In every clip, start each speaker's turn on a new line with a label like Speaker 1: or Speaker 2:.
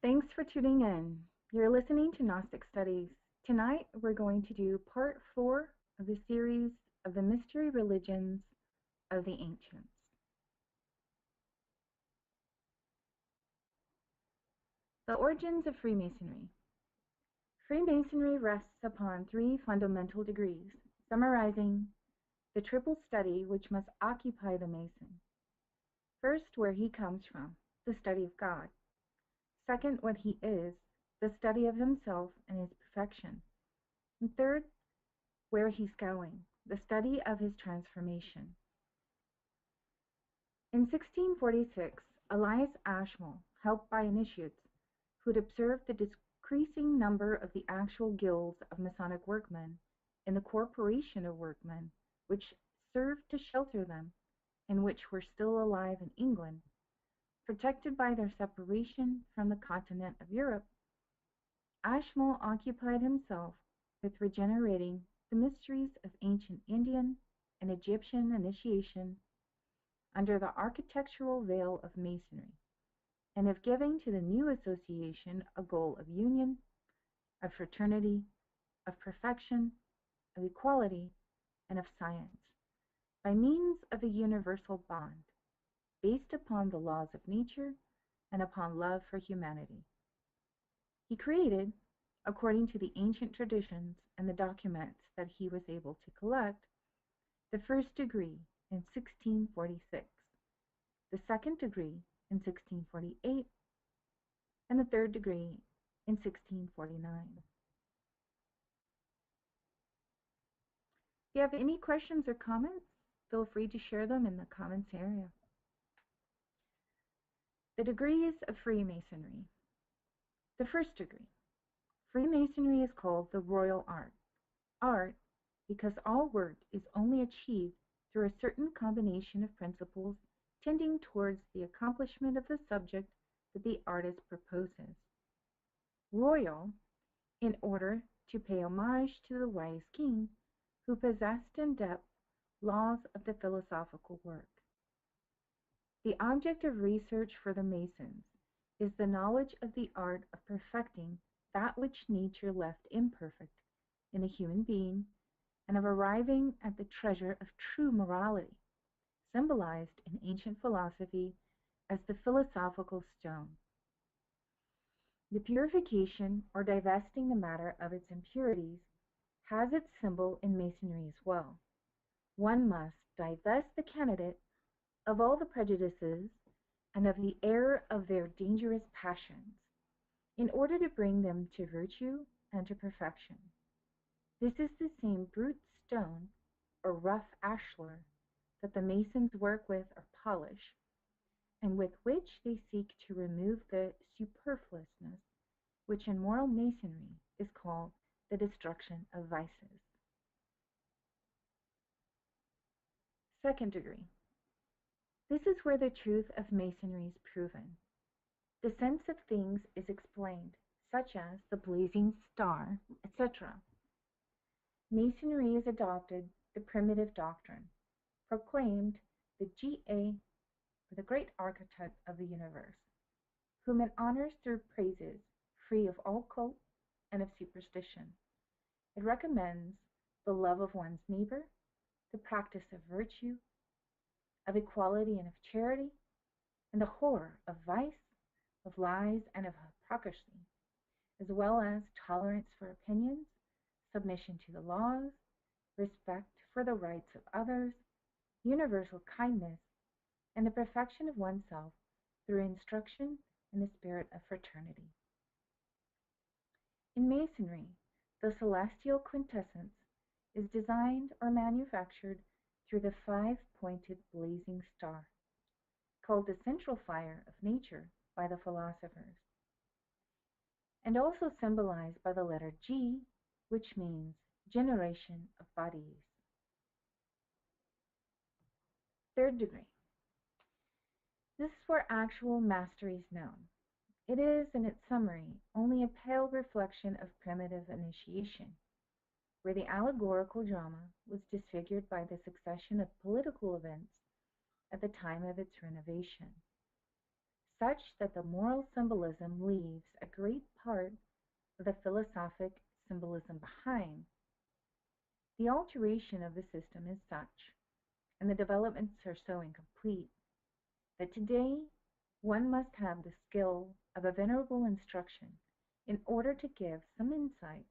Speaker 1: Thanks for tuning in. You're listening to Gnostic Studies. Tonight we're going to do part 4 of the series of the mystery religions of the ancients. The origins of Freemasonry. Freemasonry rests upon 3 fundamental degrees, summarizing the triple study which must occupy the Mason. First, where he comes from, the study of God. Second, what he is, the study of himself and his perfection. And third, where he's going, the study of his transformation. In 1646, Elias Ashmole, helped by initiates who had observed the decreasing number of the actual guilds of Masonic workmen in the corporation of workmen which served to shelter them and which were still alive in England, protected by their separation from the continent of Europe, Ashmole occupied himself with regenerating the mysteries of ancient Indian and Egyptian initiation under the architectural veil of Masonry, and of giving to the new association a goal of union, of fraternity, of perfection, of equality, and of science, by means of a universal bond, based upon the laws of nature and upon love for humanity. He created, according to the ancient traditions and the documents that he was able to collect, the first degree in 1646, the second degree in 1648, and the third degree in 1649. If you have any questions or comments, feel free to share them in the comments area. The degrees of Freemasonry. The first degree. Freemasonry is called the royal art. Art, because all work is only achieved through a certain combination of principles tending towards the accomplishment of the subject that the artist proposes. Royal, in order to pay homage to the wise king who possessed in depth laws of the philosophical work. The object of research for the Masons is the knowledge of the art of perfecting that which nature left imperfect in a human being, and of arriving at the treasure of true morality, symbolized in ancient philosophy as the philosophical stone. The purification or divesting the matter of its impurities has its symbol in Masonry as well. One must divest the candidate of all the prejudices and of the error of their dangerous passions, in order to bring them to virtue and to perfection. This is the same brute stone or rough ashlar that the Masons work with or polish, and with which they seek to remove the superfluousness, which in moral Masonry is called the destruction of vices. Second degree. This is where the truth of Masonry is proven. The sense of things is explained, such as the blazing star, etc. Masonry has adopted the primitive doctrine, proclaimed the G.A., the great architect of the universe, whom it honors through praises, free of all cult and of superstition. It recommends the love of one's neighbor, the practice of virtue, of equality and of charity, and the horror of vice, of lies, and of hypocrisy, as well as tolerance for opinions, submission to the laws, respect for the rights of others, universal kindness, and the perfection of oneself through instruction in the spirit of fraternity. In Masonry, the celestial quintessence is designed or manufactured through the 5-pointed blazing star, called the central fire of nature by the philosophers, and also symbolized by the letter G, which means generation of bodies. Third degree. This is where actual mastery is known. It is, in its summary, only a pale reflection of primitive initiation, where the allegorical drama was disfigured by the succession of political events at the time of its renovation. such that the moral symbolism leaves a great part of the philosophic symbolism behind. The alteration of the system is such, and the developments are so incomplete, that today one must have the skill of a venerable instruction in order to give some insight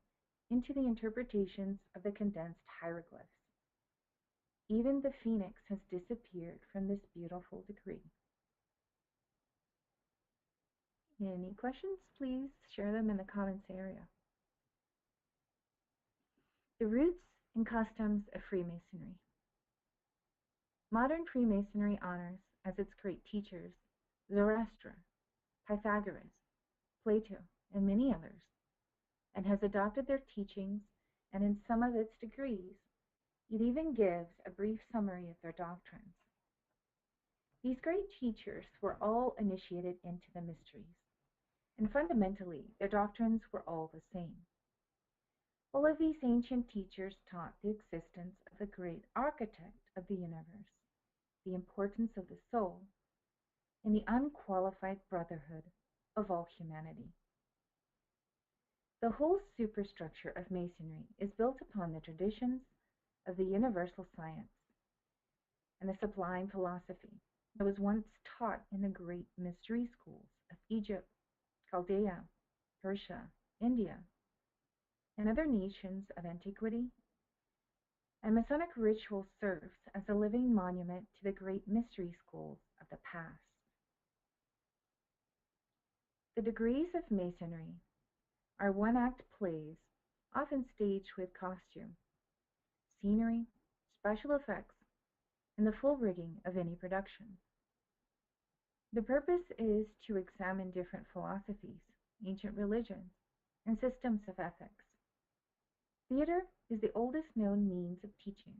Speaker 1: into the interpretations of the condensed hieroglyphs. Even the phoenix has disappeared from this beautiful degree. Any questions? Please share them in the comments area. The roots and customs of Freemasonry. Modern Freemasonry honors as its great teachers Zoroaster, Pythagoras, Plato, and many others, and has adopted their teachings, and in some of its degrees, it even gives a brief summary of their doctrines. These great teachers were all initiated into the mysteries, and fundamentally their doctrines were all the same. All of these ancient teachers taught the existence of the great architect of the universe, the importance of the soul, and the unqualified brotherhood of all humanity. The whole superstructure of Masonry is built upon the traditions of the universal science and the sublime philosophy that was once taught in the great mystery schools of Egypt, Chaldea, Persia, India, and other nations of antiquity. And Masonic ritual serves as a living monument to the great mystery schools of the past. The degrees of Masonry are one-act plays, often staged with costume, scenery, special effects, and the full rigging of any production. The purpose is to examine different philosophies, ancient religions, and systems of ethics. Theater is the oldest known means of teaching,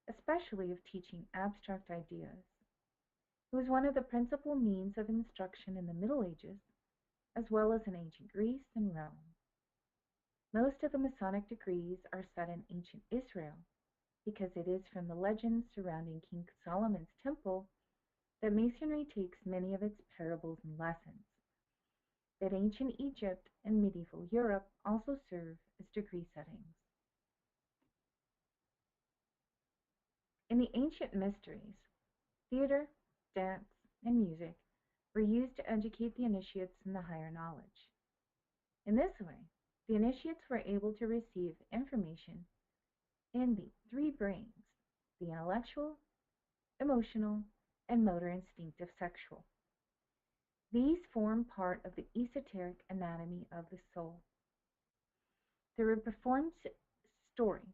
Speaker 1: especially of teaching abstract ideas. It was one of the principal means of instruction in the Middle Ages, as well as in ancient Greece and Rome. Most of the Masonic degrees are set in ancient Israel, because it is from the legends surrounding King Solomon's temple that Masonry takes many of its parables and lessons, that ancient Egypt and medieval Europe also serve as degree settings. In the ancient mysteries, theater, dance, and music were used to educate the initiates in the higher knowledge. In this way, the initiates were able to receive information in the three brains, the intellectual, emotional, and motor instinctive sexual. These form part of the esoteric anatomy of the soul. Through a performed story,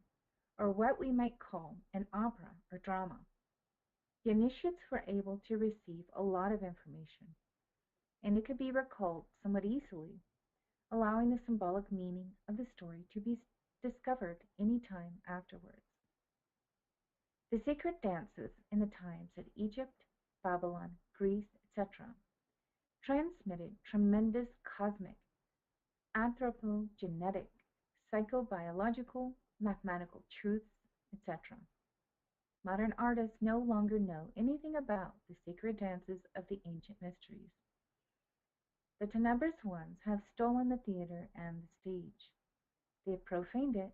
Speaker 1: or what we might call an opera or drama, the initiates were able to receive a lot of information, and it could be recalled somewhat easily, allowing the symbolic meaning of the story to be discovered any time afterwards. The sacred dances in the times of Egypt, Babylon, Greece, etc., transmitted tremendous cosmic, anthropogenetic, psychobiological, mathematical truths, etc. Modern artists no longer know anything about the sacred dances of the ancient mysteries. The tenebrous ones have stolen the theater and the stage. They have profaned it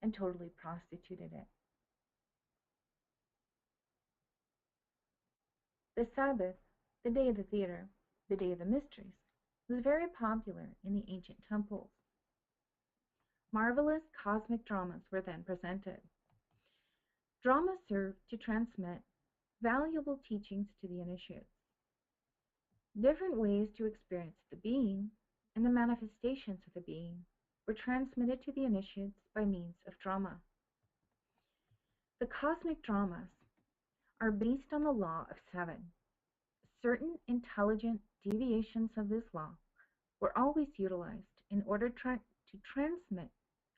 Speaker 1: and totally prostituted it. The Sabbath, the day of the theater, the day of the mysteries, was very popular in the ancient temples. Marvelous cosmic dramas were then presented. Drama served to transmit valuable teachings to the initiates. Different ways to experience the being and the manifestations of the being were transmitted to the initiates by means of drama. The cosmic dramas are based on the law of seven. Certain intelligent deviations of this law were always utilized in order to transmit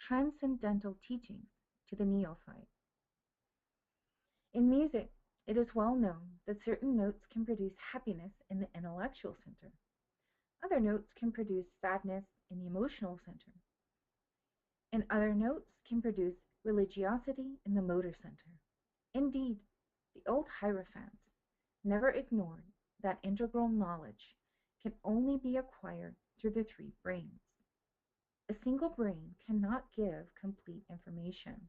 Speaker 1: transcendental teachings to the neophyte. In music, it is well known that certain notes can produce happiness in the intellectual center. Other notes can produce sadness in the emotional center. And other notes can produce religiosity in the motor center. Indeed, the old hierophants never ignored that integral knowledge can only be acquired through the three brains. A single brain cannot give complete information.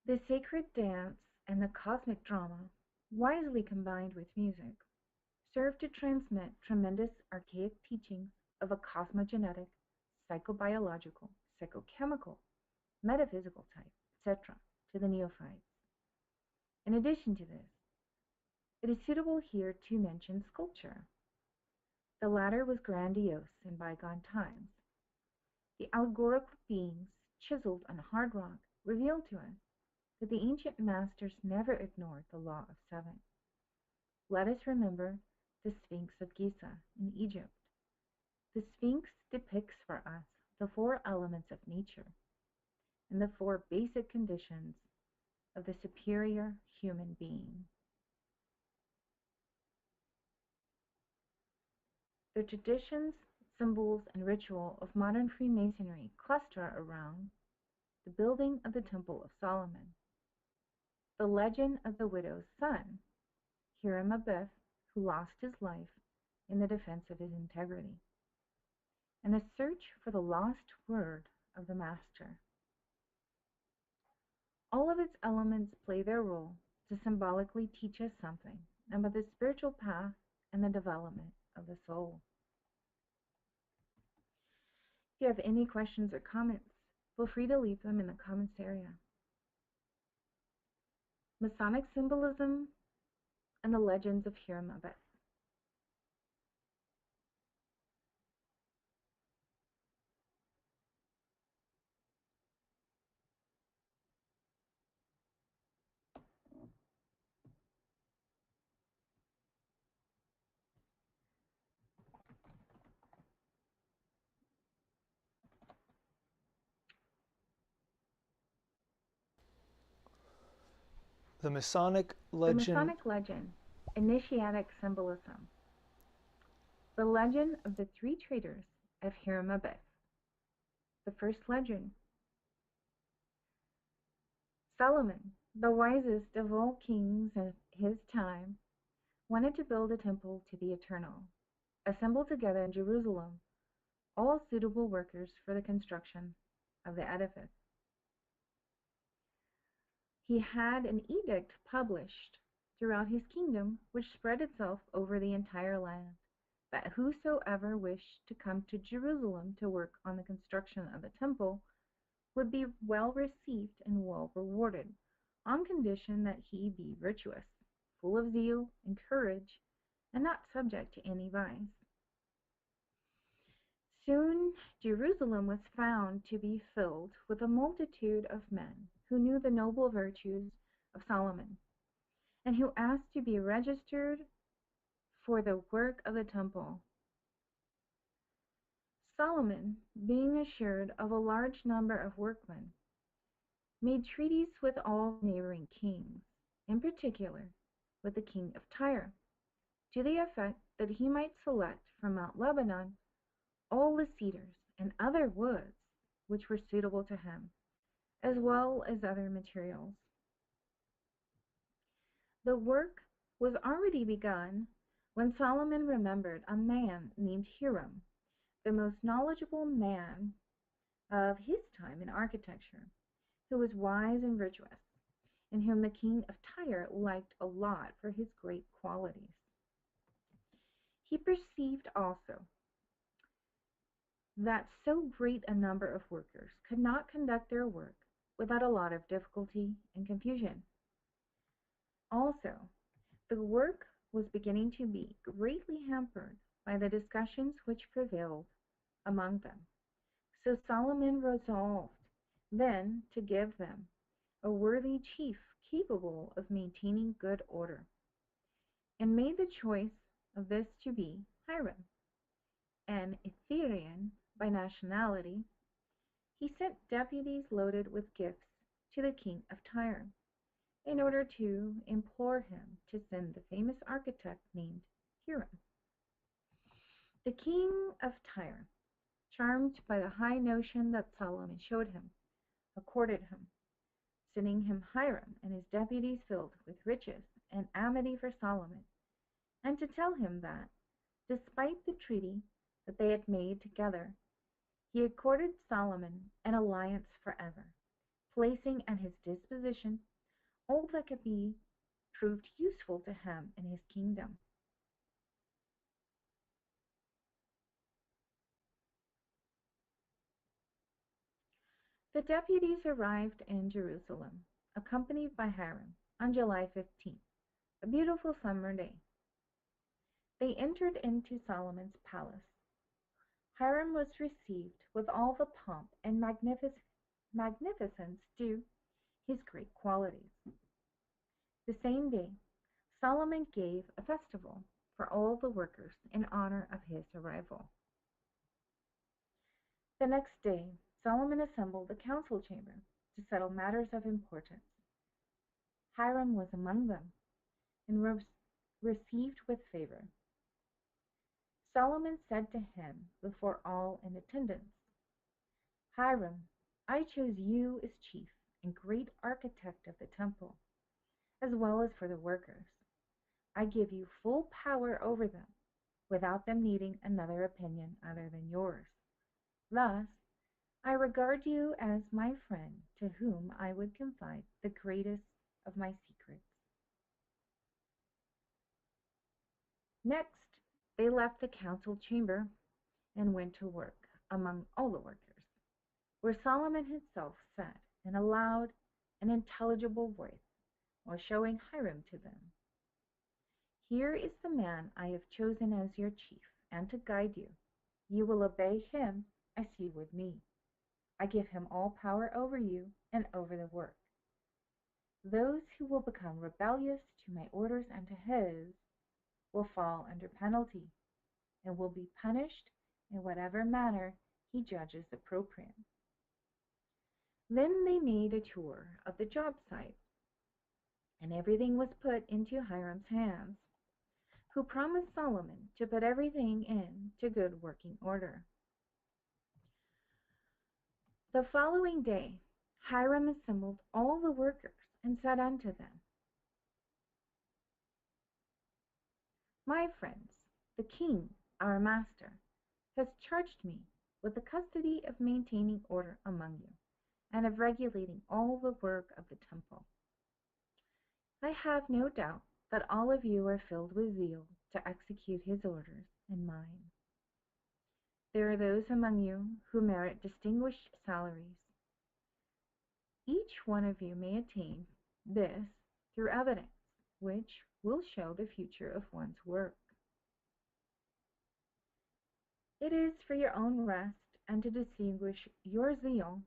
Speaker 1: The sacred dance and the cosmic drama, wisely combined with music, serve to transmit tremendous archaic teachings of a cosmogenetic, psychobiological, psychochemical, metaphysical type, etc., to the neophytes. In addition to this, it is suitable here to mention sculpture. The latter was grandiose in bygone times. The allegorical beings chiseled on hard rock reveal to us that the ancient masters never ignored the law of seven. Let us remember the Sphinx of Giza in Egypt. The Sphinx depicts for us the four elements of nature and the four basic conditions of the superior human being. The traditions, symbols, and ritual of modern Freemasonry cluster around the building of the Temple of Solomon, the legend of the widow's son, Hiram, who lost his life in the defense of his integrity, and the search for the lost word of the Master. All of its elements play their role to symbolically teach us something about the spiritual path and the development of the soul. If you have any questions or comments, feel free to leave them in the comments area. Masonic symbolism and the legends of Hiram.
Speaker 2: The Masonic
Speaker 1: The
Speaker 2: legend.
Speaker 1: Masonic legend, Initiatic symbolism. The legend of the three traitors of Hiram. The first legend. Solomon, the wisest of all kings of his time, wanted to build a temple to the Eternal, assemble together in Jerusalem all suitable workers for the construction of the edifice. He had an edict published throughout his kingdom, which spread itself over the entire land, that whosoever wished to come to Jerusalem to work on the construction of the temple would be well received and well rewarded, on condition that he be virtuous, full of zeal and courage, and not subject to any vice. Soon Jerusalem was found to be filled with a multitude of men who knew the noble virtues of Solomon, and who asked to be registered for the work of the temple. Solomon, being assured of a large number of workmen, made treaties with all neighboring kings, in particular with the king of Tyre, to the effect that he might select from Mount Lebanon all the cedars and other woods which were suitable to him, as well as other materials. The work was already begun when Solomon remembered a man named Hiram, the most knowledgeable man of his time in architecture, who was wise and virtuous, and whom the king of Tyre liked a lot for his great qualities. He perceived also that so great a number of workers could not conduct their work without a lot of difficulty and confusion. Also, the work was beginning to be greatly hampered by the discussions which prevailed among them. So Solomon resolved then to give them a worthy chief capable of maintaining good order, and made the choice of this to be Hiram, an Etherean by nationality. He sent deputies loaded with gifts to the king of Tyre, in order to implore him to send the famous architect named Hiram. The king of Tyre, charmed by the high notion that Solomon showed him, accorded him, sending him Hiram and his deputies filled with riches and amity for Solomon, and to tell him that, despite the treaty that they had made together, he accorded Solomon an alliance forever, placing at his disposition all that could be proved useful to him in his kingdom. The deputies arrived in Jerusalem, accompanied by Hiram, on July 15th, a beautiful summer day. They entered into Solomon's palace. Hiram was received with all the pomp and magnificence due his great qualities. The same day, Solomon gave a festival for all the workers in honor of his arrival. The next day, Solomon assembled a council chamber to settle matters of importance. Hiram was among them and was received with favor. Solomon said to him before all in attendance, Hiram, I chose you as chief and great architect of the temple, as well as for the workers. I give you full power over them, without them needing another opinion other than yours. Thus, I regard you as my friend to whom I would confide the greatest of my secrets. Next, they left the council chamber and went to work among all the workers, where Solomon himself sat in a loud and intelligible voice while showing Hiram to them. Here is the man I have chosen as your chief and to guide you. You will obey him as you would me. I give him all power over you and over the work. Those who will become rebellious to my orders and to his will fall under penalty and will be punished in whatever manner he judges appropriate. Then they made a tour of the job site, and everything was put into Hiram's hands, who promised Solomon to put everything into good working order. The following day, Hiram assembled all the workers and said unto them, My friends, the king, our master, has charged me with the custody of maintaining order among you, and of regulating all the work of the temple. I have no doubt that all of you are filled with zeal to execute his orders and mine. There are those among you who merit distinguished salaries. Each one of you may attain this through evidence, which will show the future of one's work. It is for your own rest and to distinguish your zeal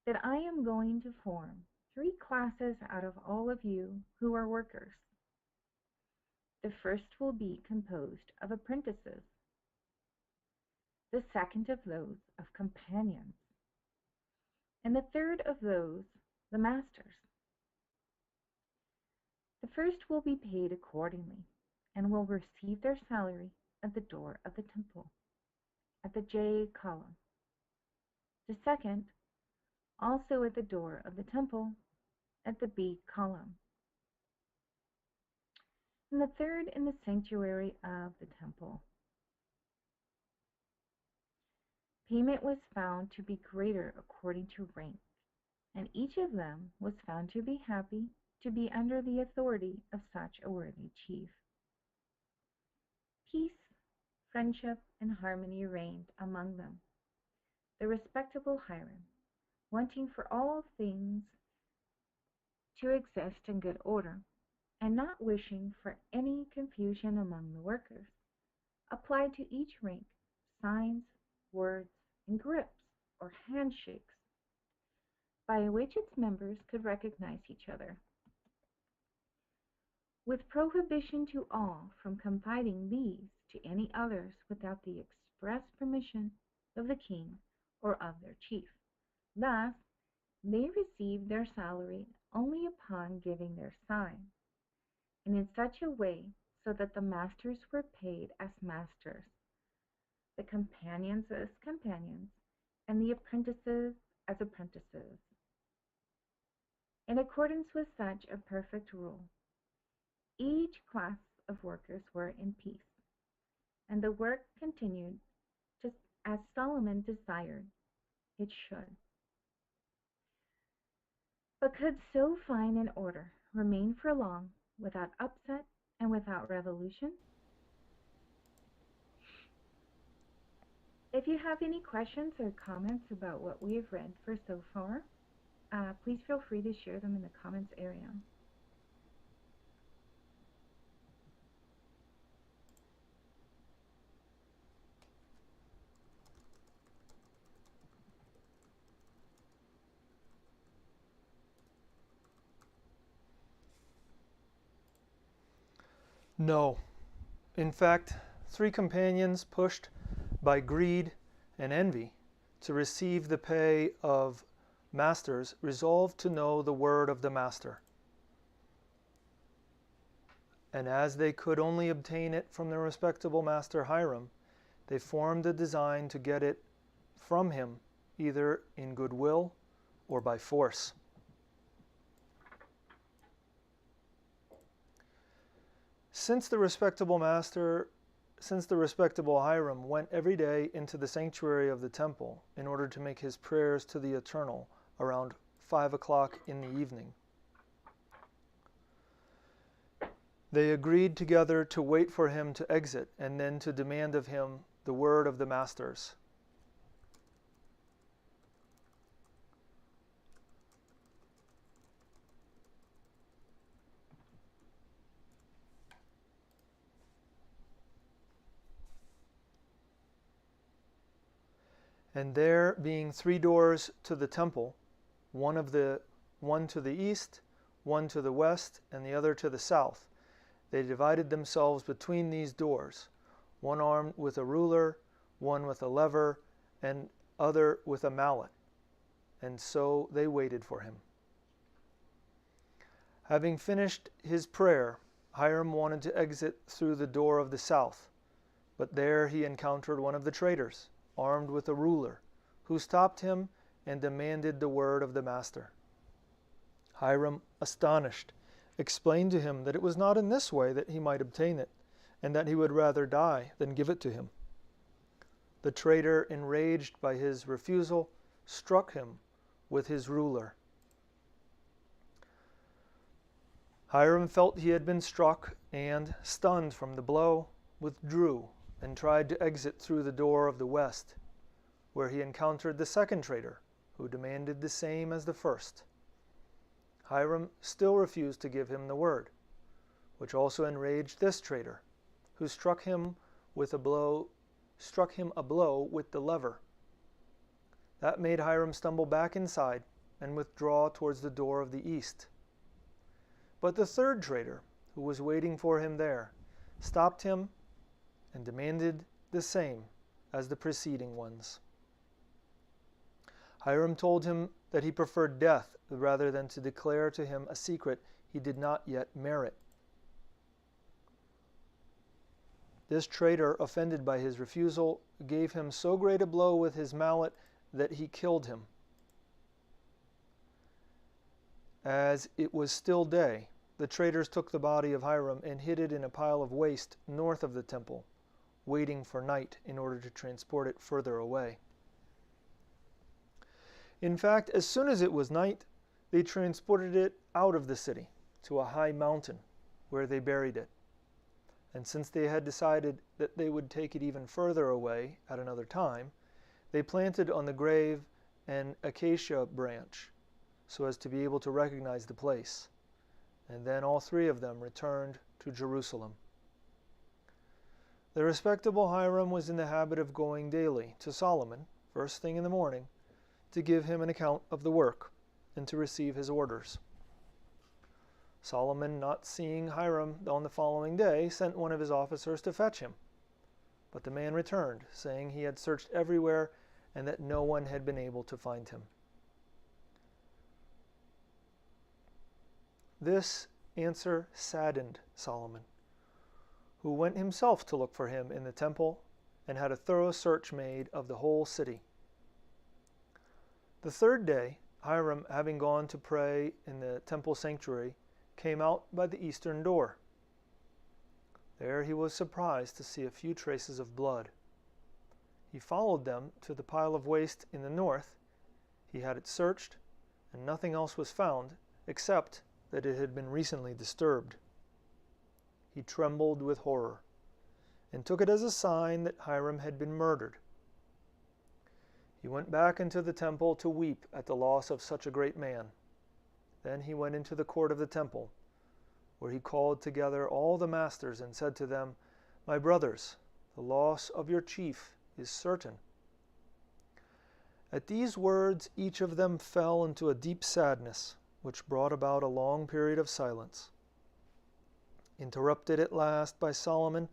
Speaker 1: that I am going to form 3 classes out of all of you who are workers. The first will be composed of apprentices, the second of those of companions, and the third of those the masters. The first will be paid accordingly, and will receive their salary at the door of the temple, at the J column. The second, also at the door of the temple, at the B column. And the third in the sanctuary of the temple. Payment was found to be greater according to rank, and each of them was found to be happy to be under the authority of such a worthy chief. Peace, friendship, and harmony reigned among them. The respectable Hiram, wanting for all things to exist in good order, and not wishing for any confusion among the workers, applied to each rank signs, words, and grips, or handshakes, by which its members could recognize each other, with prohibition to all from confiding these to any others without the express permission of the king or of their chief. Thus, they received their salary only upon giving their sign, and in such a way so that the masters were paid as masters, the companions as companions, and the apprentices as apprentices. In accordance with such a perfect rule, each class of workers were in peace, and the work continued just as Solomon desired it should. But could so fine an order remain for long without upset and without revolution? If you have any questions or comments about what we have read for so far, please feel free to share them in the comments area.
Speaker 2: No. In fact, 3 companions pushed by greed and envy to receive the pay of masters resolved to know the word of the master. And as they could only obtain it from the respectable master Hiram, they formed a design to get it from him either in goodwill or by force. Since the respectable Hiram went every day into the sanctuary of the temple in order to make his prayers to the Eternal around 5 o'clock in the evening, they agreed together to wait for him to exit and then to demand of him the word of the masters. And there being 3 doors to the temple, one to the east, one to the west, and the other to the south, they divided themselves between these doors, one armed with a ruler, one with a lever, and other with a mallet. And so they waited for him. Having finished his prayer, Hiram wanted to exit through the door of the south, but there he encountered one of the traders, armed with a ruler, who stopped him and demanded the word of the master. Hiram, astonished, explained to him that it was not in this way that he might obtain it, and that he would rather die than give it to him. The trader, enraged by his refusal, struck him with his ruler. Hiram felt he had been struck and, stunned from the blow, withdrew and tried to exit through the door of the west, where he encountered the second trader, who demanded the same as the first. Hiram still refused to give him the word, which also enraged this trader, who struck him a blow with the lever. That made Hiram stumble back inside and withdraw towards the door of the east. But the third trader, who was waiting for him there, stopped him and demanded the same as the preceding ones. Hiram told him that he preferred death rather than to declare to him a secret he did not yet merit. This trader, offended by his refusal, gave him so great a blow with his mallet that he killed him. As it was still day, the traders took the body of Hiram and hid it in a pile of waste north of the temple, waiting for night in order to transport it further away. In fact, as soon as it was night, they transported it out of the city to a high mountain, where they buried it. And since they had decided that they would take it even further away at another time, they planted on the grave an acacia branch, so as to be able to recognize the place. And then all 3 of them returned to Jerusalem. The respectable Hiram was in the habit of going daily to Solomon, first thing in the morning, to give him an account of the work and to receive his orders. Solomon, not seeing Hiram on the following day, sent one of his officers to fetch him. But the man returned, saying he had searched everywhere and that no one had been able to find him. This answer saddened Solomon, who went himself to look for him in the temple and had a thorough search made of the whole city. The 3rd day, Hiram, having gone to pray in the temple sanctuary, came out by the eastern door, There he was surprised to see a few traces of blood. He followed them to the pile of waste in the north. He had it searched, and nothing else was found except that it had been recently disturbed. He trembled with horror and took it as a sign that Hiram had been murdered. He went back into the temple to weep at the loss of such a great man. Then he went into the court of the temple, where he called together all the masters and said to them, "My brothers, the loss of your chief is certain." At these words, each of them fell into a deep sadness, which brought about a long period of silence, interrupted at last by Solomon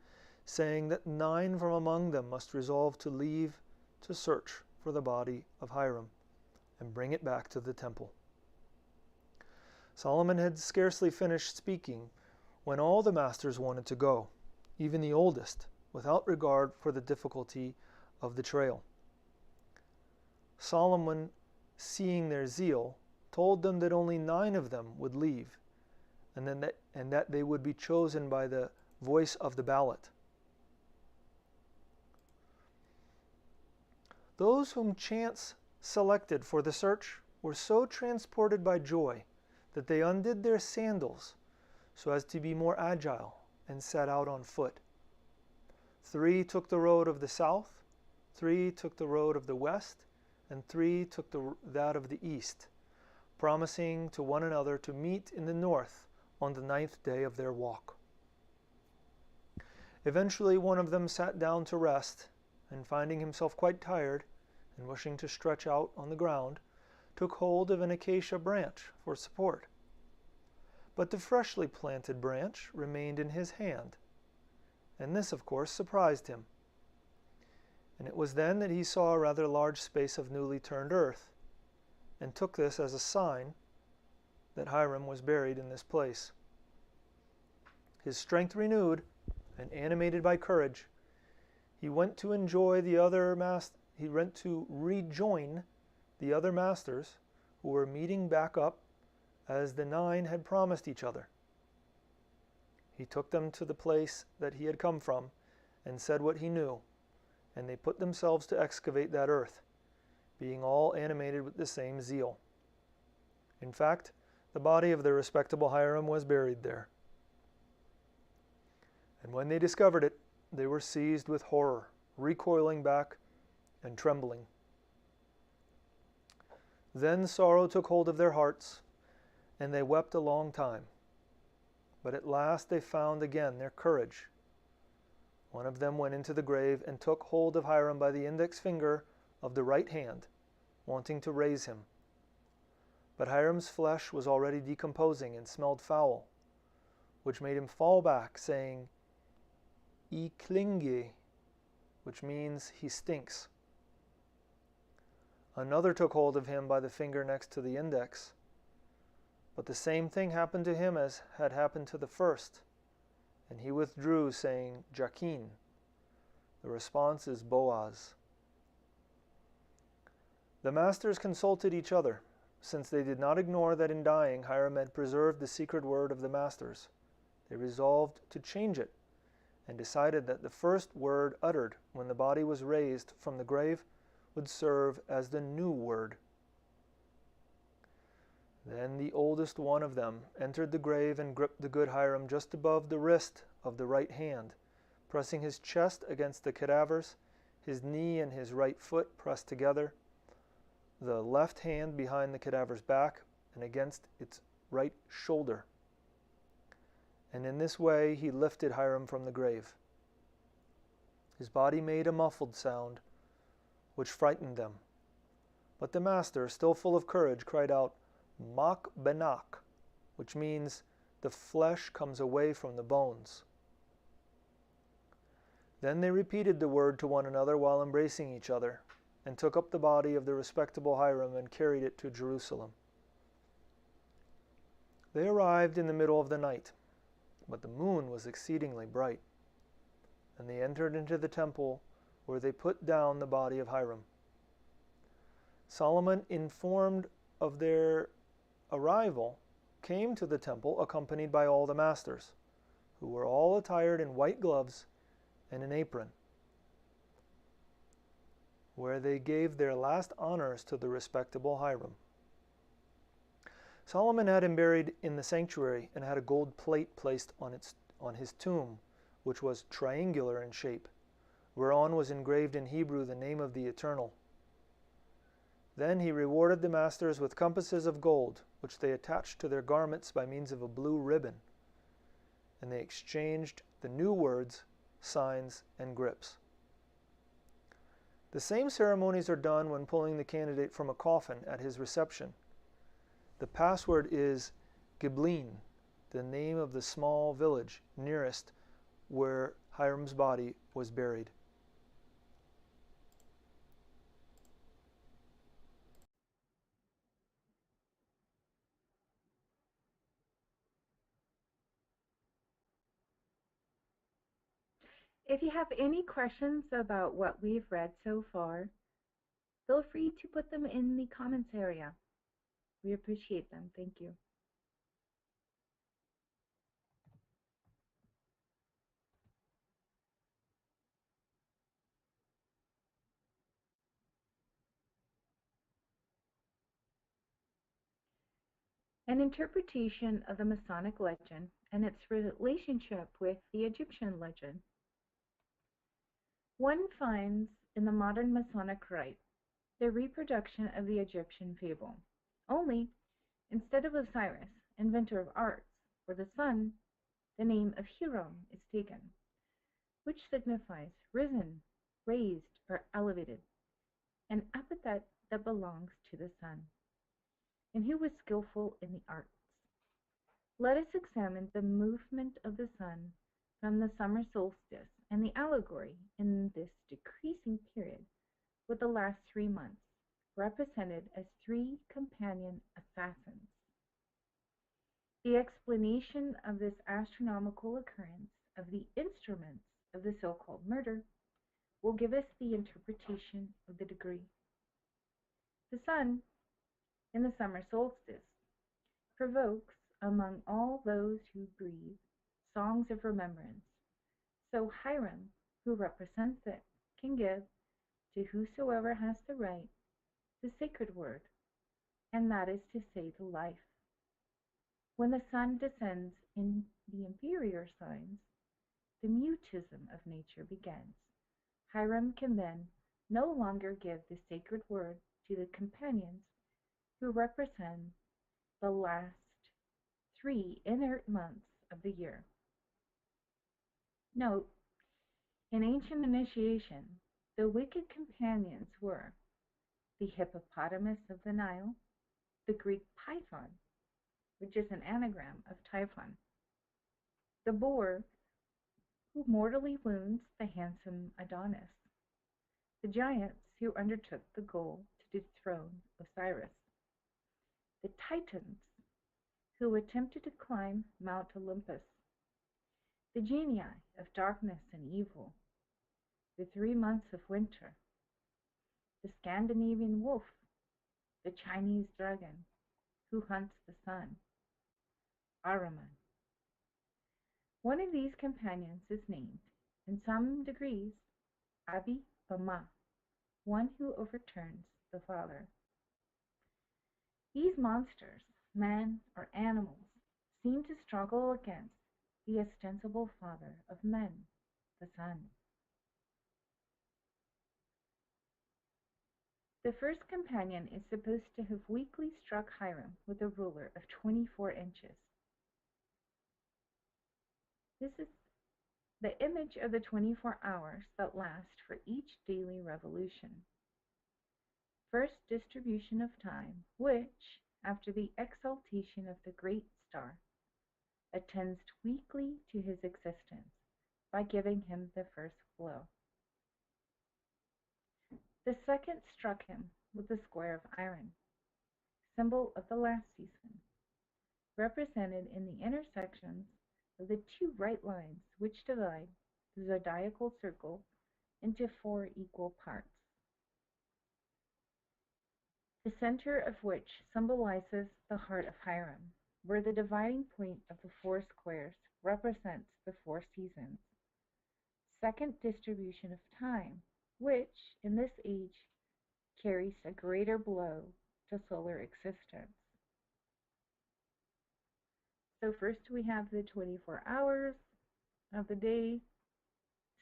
Speaker 2: saying that 9 from among them must resolve to leave to search for the body of Hiram and bring it back to the temple. Solomon had scarcely finished speaking when all the masters wanted to go, even the oldest, without regard for the difficulty of the trail. Solomon, seeing their zeal, told them that only 9 of them would leave, and that they would be chosen by the voice of the ballot. Those whom chance selected for the search were so transported by joy that they undid their sandals so as to be more agile and set out on foot. 3 took the road of the south, 3 took the road of the west, and 3 took that of the east, promising to one another to meet in the north on the 9th day of their walk. Eventually one of them sat down to rest, and finding himself quite tired, and wishing to stretch out on the ground, took hold of an acacia branch for support. But the freshly planted branch remained in his hand, and this, of course, surprised him. And it was then that he saw a rather large space of newly turned earth, and took this as a sign that Hiram was buried in this place. His strength renewed, and animated by courage, he went to rejoin the other masters who were meeting back up as the 9 had promised each other. He took them to the place that he had come from and said what he knew, and they put themselves to excavate that earth, being all animated with the same zeal. In fact, the body of the respectable Hiram was buried there. And when they discovered it, they were seized with horror, recoiling back and trembling. Then sorrow took hold of their hearts, and they wept a long time. But at last they found again their courage. One of them went into the grave and took hold of Hiram by the index finger of the right hand, wanting to raise him. But Hiram's flesh was already decomposing and smelled foul, which made him fall back, saying, "I klinge," which means he stinks. Another took hold of him by the finger next to the index, but the same thing happened to him as had happened to the first, and he withdrew, saying, "Jachin." The response is Boaz. The masters consulted each other, since they did not ignore that in dying Hiram had preserved the secret word of the masters. They resolved to change it, and decided that the first word uttered when the body was raised from the grave would serve as the new word. Then the oldest one of them entered the grave and gripped the good Hiram just above the wrist of the right hand, pressing his chest against the cadavers, his knee and his right foot pressed together, the left hand behind the cadaver's back and against its right shoulder. And in this way he lifted Hiram from the grave. His body made a muffled sound, which frightened them. But the master, still full of courage, cried out, "Mak benak," which means the flesh comes away from the bones. Then they repeated the word to one another while embracing each other, and took up the body of the respectable Hiram and carried it to Jerusalem. They arrived in the middle of the night, but the moon was exceedingly bright, and they entered into the temple, where they put down the body of Hiram. Solomon, informed of their arrival, came to the temple accompanied by all the masters, who were all attired in white gloves and an apron, where they gave their last honors to the respectable Hiram. Solomon had him buried in the sanctuary and had a gold plate placed on his tomb, which was triangular in shape, whereon was engraved in Hebrew the name of the Eternal. Then he rewarded the masters with compasses of gold, which they attached to their garments by means of a blue ribbon, and they exchanged the new words, signs, and grips. The same ceremonies are done when pulling the candidate from a coffin at his reception. The password is Giblin, the name of the small village nearest where Hiram's body was buried.
Speaker 1: If you have any questions about what we've read so far, feel free to put them in the comments area. We appreciate them. Thank you. An interpretation of the Masonic legend and its relationship with the Egyptian legend. One finds in the modern Masonic rite the reproduction of the Egyptian fable, only instead of Osiris, inventor of arts, or the sun, the name of Hiram is taken, which signifies risen, raised, or elevated, an epithet that belongs to the sun, and who was skillful in the arts. Let us examine the movement of the sun from the summer solstice and the allegory in this decreasing period, with the last 3 months represented as 3 companion assassins. The explanation of this astronomical occurrence of the instruments of the so-called murder will give us the interpretation of the degree. The sun, in the summer solstice, provokes among all those who breathe songs of remembrance. So Hiram, who represents it, can give to whosoever has the right the sacred word, and that is to say the life. When the sun descends in the inferior signs, the mutism of nature begins. Hiram can then no longer give the sacred word to the companions who represent the last 3 inert months of the year. Note, in ancient initiation, the wicked companions were the hippopotamus of the Nile, the Greek python, which is an anagram of Typhon, the boar, who mortally wounds the handsome Adonis, the giants who undertook the goal to dethrone Osiris, the Titans, who attempted to climb Mount Olympus, the genii of darkness and evil, the 3 months of winter, the Scandinavian wolf, the Chinese dragon, who hunts the sun, Ahriman. One of these companions is named, in some degrees, Abbey, one who overturns the father. These monsters, men or animals, seem to struggle against the ostensible father of men, the sun. The first companion is supposed to have weakly struck Hiram with a ruler of 24 inches. This is the image of the 24 hours that last for each daily revolution. First distribution of time, which, after the exaltation of the great star, attends weekly to his existence by giving him the first blow. The second struck him with the square of iron, symbol of the last season, represented in the intersections of the 2 right lines which divide the zodiacal circle into 4 equal parts, the center of which symbolizes the heart of Hiram, where the dividing point of the 4 squares represents the four seasons. Second distribution of time, which, in this age, carries a greater blow to solar existence. So first we have the 24 hours of the day,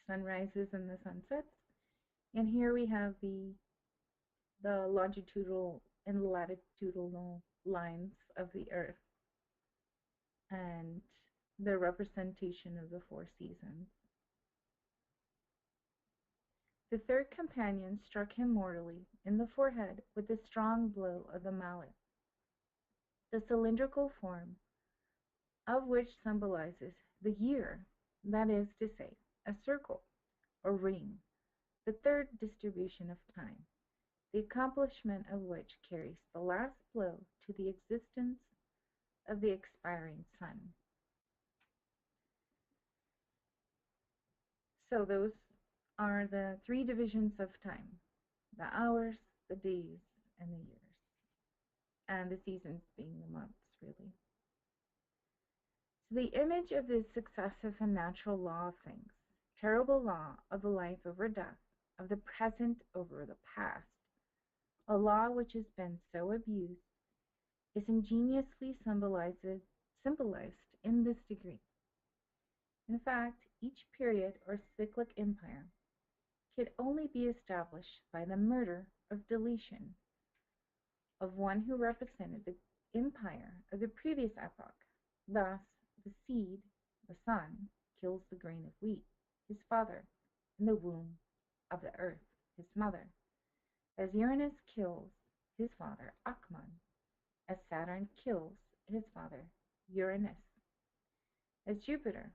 Speaker 1: sun rises and the sun sets. And here we have the longitudinal and latitudinal lines of the earth and the representation of the four seasons. The third companion struck him mortally in the forehead with a strong blow of the mallet. The cylindrical form of which symbolizes the year, that is to say, a circle or ring, the third distribution of time, the accomplishment of which carries the last blow to the existence of the expiring sun. So those are the three divisions of time: the hours, the days, and the years, and the seasons being the months, really. So the image of this successive and natural law of things, terrible law of the life over death, of the present over the past, a law which has been so abused, is ingeniously symbolized in this degree. In fact, each period or cyclic empire could only be established by the murder of deletion of one who represented the empire of the previous epoch. Thus, the seed, the son, kills the grain of wheat, his father, in the womb of the earth, his mother, as Uranus kills his father, Akman, as Saturn kills his father, Uranus, as Jupiter,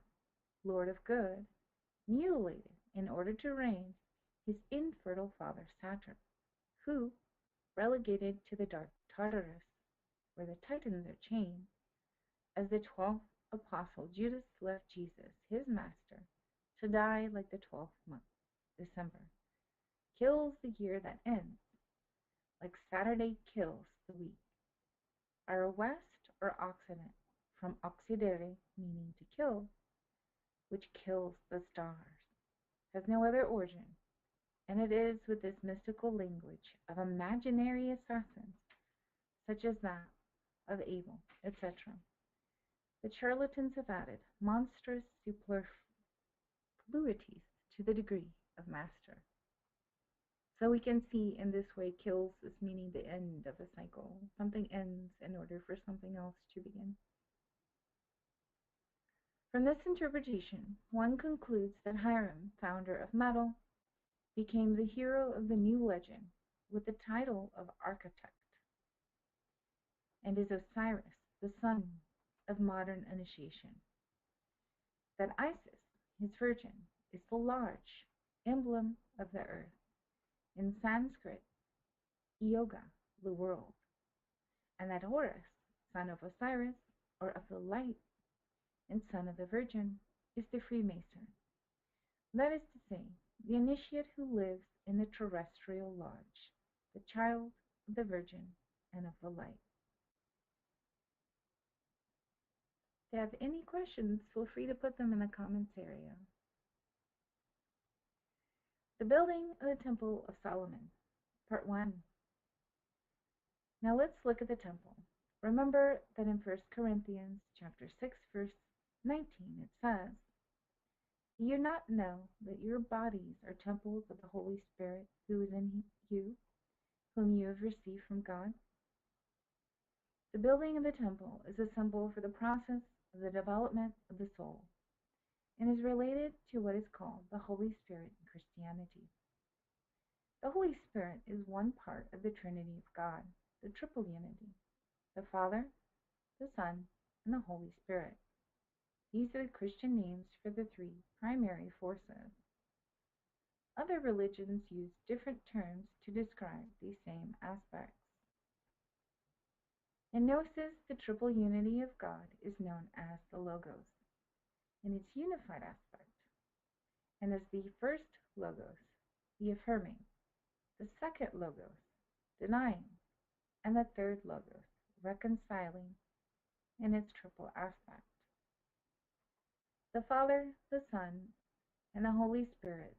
Speaker 1: Lord of Good, mutilated in order to reign his infertile father, Saturn, who, relegated to the dark Tartarus, where the Titans are chained, as the 12th apostle Judas left Jesus, his master, to die like the 12th month, December, kills the year that ends, like Saturday kills the week. Are west or occident, from occidere, meaning to kill, which kills the stars, has no other origin, and it is with this mystical language of imaginary assassins, such as that of Abel, etc., that charlatans have added monstrous superfluities to the degree of master. So we can see in this way kills is meaning the end of a cycle. Something ends in order for something else to begin. From this interpretation, one concludes that Hiram, founder of metal, became the hero of the new legend with the title of architect, and is Osiris, the son of modern initiation. That Isis, his virgin, is the large emblem of the earth. In Sanskrit, Yoga, the world, and that Horus, son of Osiris, or of the light, and son of the Virgin, is the Freemason. That is to say, the initiate who lives in the terrestrial lodge, the child of the Virgin and of the light. If you have any questions, feel free to put them in the comments area. The building of the Temple of Solomon, Part 1. Now let's look at the temple. Remember that in 1 Corinthians chapter 6, verse 19, it says, "Do you not know that your bodies are temples of the Holy Spirit who is in you, whom you have received from God?" The building of the temple is a symbol for the process of the development of the soul, and is related to what is called the Holy Spirit in Christianity. The Holy Spirit is one part of the Trinity of God, the triple unity, the Father, the Son, and the Holy Spirit. These are the Christian names for the three primary forces. Other religions use different terms to describe these same aspects. In Gnosis, the triple unity of God is known as the Logos, in its unified aspect, and as the first Logos, the affirming, the second Logos, denying, and the third Logos, reconciling, in its triple aspect. The Father, the Son, and the Holy Spirit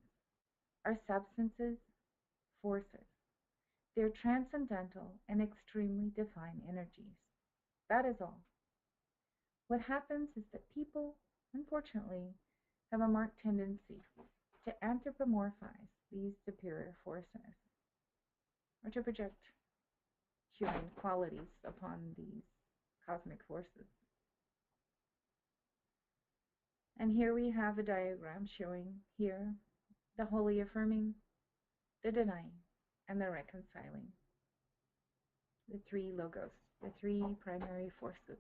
Speaker 1: are substances, forces. They are transcendental and extremely divine energies. That is all. What happens is that people, unfortunately, have a marked tendency to anthropomorphize these superior forces, or to project human qualities upon these cosmic forces. And here we have a diagram showing here the wholly affirming, the denying, and the reconciling. The three logos, the three primary forces.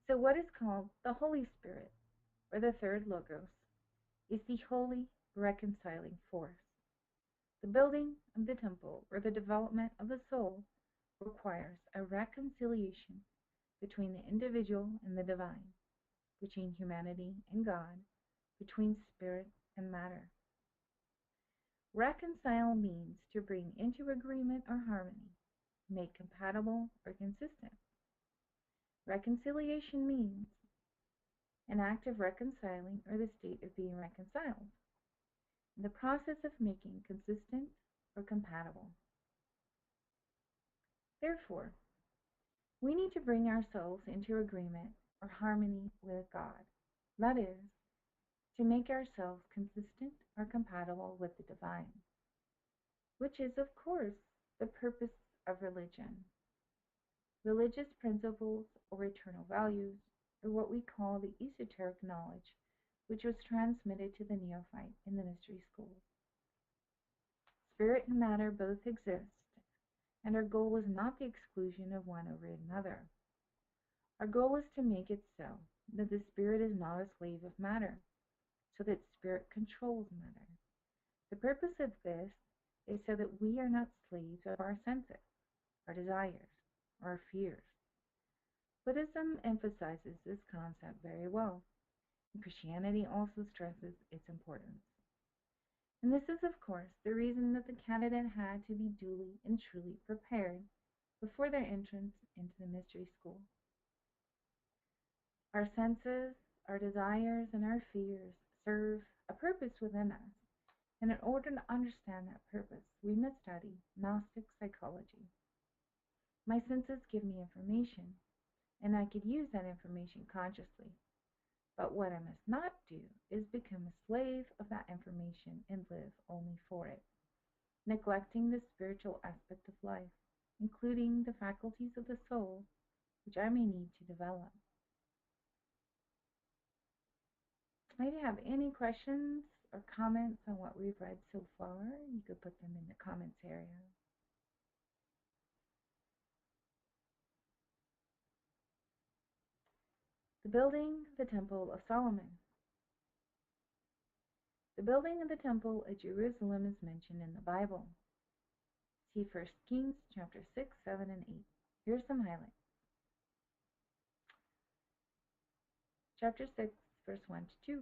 Speaker 1: So what is called the Holy Spirit, or the third logos, is the holy reconciling force. The building of the temple, or the development of the soul, requires a reconciliation between the individual and the divine, between humanity and God, between spirit and matter. Reconcile means to bring into agreement or harmony, make compatible or consistent. Reconciliation means an act of reconciling or the state of being reconciled, the process of making consistent or compatible. Therefore, we need to bring ourselves into agreement or harmony with God. That is, to make ourselves consistent or compatible with the divine, which is, of course, the purpose of religion. Religious principles or eternal values are what we call the esoteric knowledge, which was transmitted to the neophyte in the mystery schools. Spirit and matter both exist, and our goal is not the exclusion of one over another. Our goal is to make it so that the spirit is not a slave of matter, so that spirit controls matter. The purpose of this is so that we are not slaves of our senses, our desires, or our fears. Buddhism emphasizes this concept very well, and Christianity also stresses its importance. And this is, of course, the reason that the candidate had to be duly and truly prepared before their entrance into the mystery school. Our senses, our desires, and our fears serve a purpose within us, and in order to understand that purpose, we must study Gnostic psychology. My senses give me information, and I could use that information consciously. But what I must not do is become a slave of that information and live only for it, neglecting the spiritual aspect of life, including the faculties of the soul, which I may need to develop. If you have any questions or comments on what we've read so far, you could put them in the comments area. The building of the Temple of Solomon. The building of the Temple at Jerusalem is mentioned in the Bible. See 1 Kings chapter 6, 7, and 8. Here's some highlights. Chapter 6, verse 1 to 2.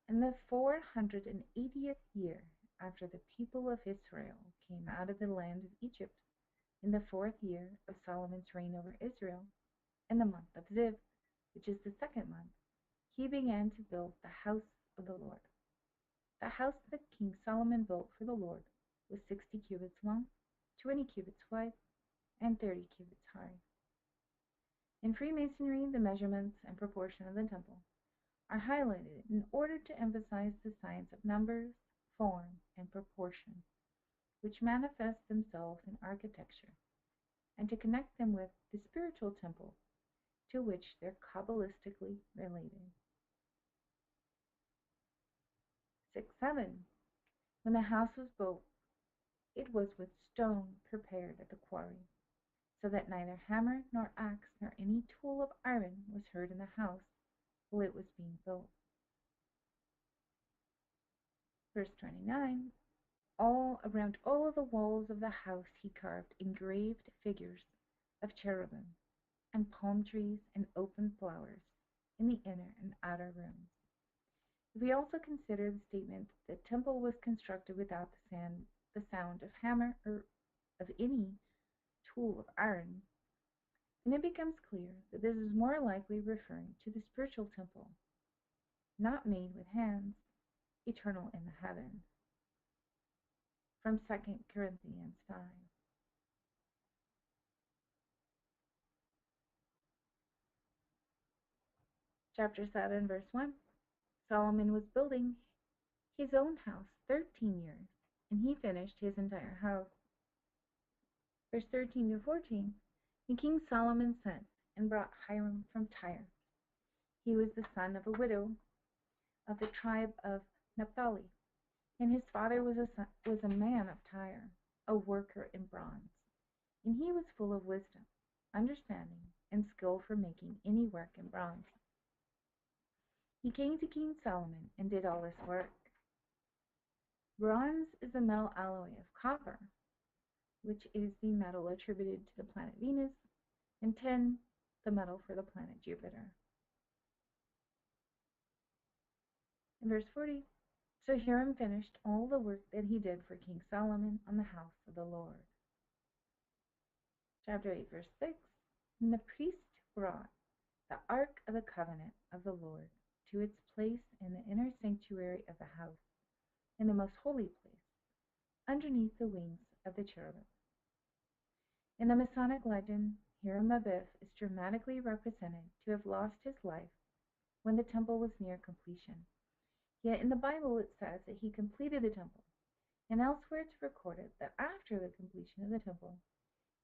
Speaker 1: In the 480th year after the people of Israel came out of the land of Egypt, in the 4th year of Solomon's reign over Israel, in the month of Ziv, which is the 2nd month, he began to build the house of the Lord. The house that King Solomon built for the Lord was 60 cubits long, 20 cubits wide, and 30 cubits high. In Freemasonry, the measurements and proportion of the temple are highlighted in order to emphasize the science of numbers, form, and proportion, which manifest themselves in architecture, and to connect them with the spiritual temple to which they're Kabbalistically related. 6-7. When the house was built, it was with stone prepared at the quarry, so that neither hammer nor axe nor any tool of iron was heard in the house while it was being built. Verse 29. All around all of the walls of the house he carved engraved figures of cherubim and palm trees and open flowers in the inner and outer rooms. If we also consider the statement that the temple was constructed without the sound of hammer or of any tool of iron, And it becomes clear that this is more likely referring to the spiritual temple, not made with hands, eternal in the heavens, from 2 Corinthians 5. Chapter 7, verse 1. Solomon was building his own house 13 years, and he finished his entire house. Verse 13 to 14. And King Solomon sent and brought Hiram from Tyre. He was the son of a widow of the tribe of Naphtali, and his father was a man of Tyre, a worker in bronze. And he was full of wisdom, understanding, and skill for making any work in bronze. He came to King Solomon and did all this work. Bronze is the metal alloy of copper, which is the metal attributed to the planet Venus, and tin, the metal for the planet Jupiter. In verse 40, so Hiram finished all the work that he did for King Solomon on the house of the Lord. Chapter 8, verse 6, and the priest brought the Ark of the Covenant of the Lord to its place in the inner sanctuary of the house, in the most holy place, underneath the wings of the cherubim. In the Masonic legend, Hiram Abbey is dramatically represented to have lost his life when the temple was near completion. Yet in the Bible it says that he completed the temple, and elsewhere it's recorded that after the completion of the temple,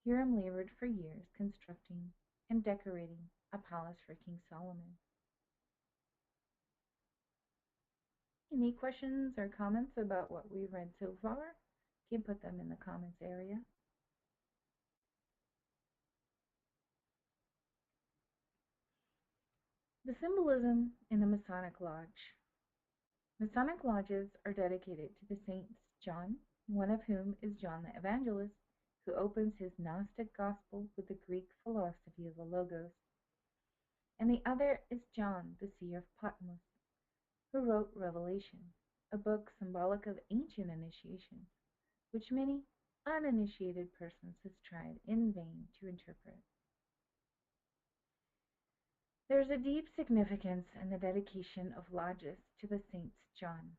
Speaker 1: Hiram labored for years constructing and decorating a palace for King Solomon. Any questions or comments about what we've read so far? You can put them in the comments area. The symbolism in the Masonic Lodge. Masonic lodges are dedicated to the saints John, one of whom is John the Evangelist, who opens his Gnostic gospel with the Greek philosophy of the Logos, and the other is John, the seer of Patmos, who wrote Revelation, a book symbolic of ancient initiations, which many uninitiated persons have tried in vain to interpret. There is a deep significance in the dedication of lodges to the saints John,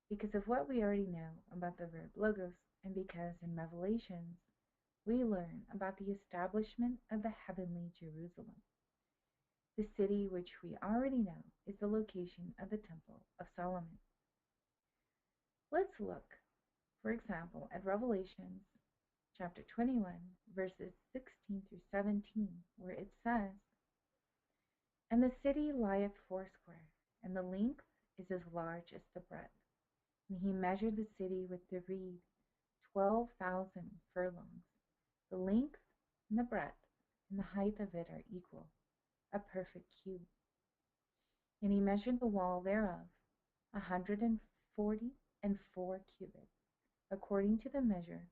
Speaker 1: because of what we already know about the verb logos, and because in Revelations we learn about the establishment of the heavenly Jerusalem. The city which we already know is the location of the Temple of Solomon. Let's look, for example, at Revelations chapter 21, verses 16 through 17, where it says, and the city lieth foursquare, and the length is as large as the breadth. And he measured the city with the reed, 12,000 furlongs. The length and the breadth and the height of it are equal, a perfect cube. And he measured the wall thereof, 144 cubits, according to the measure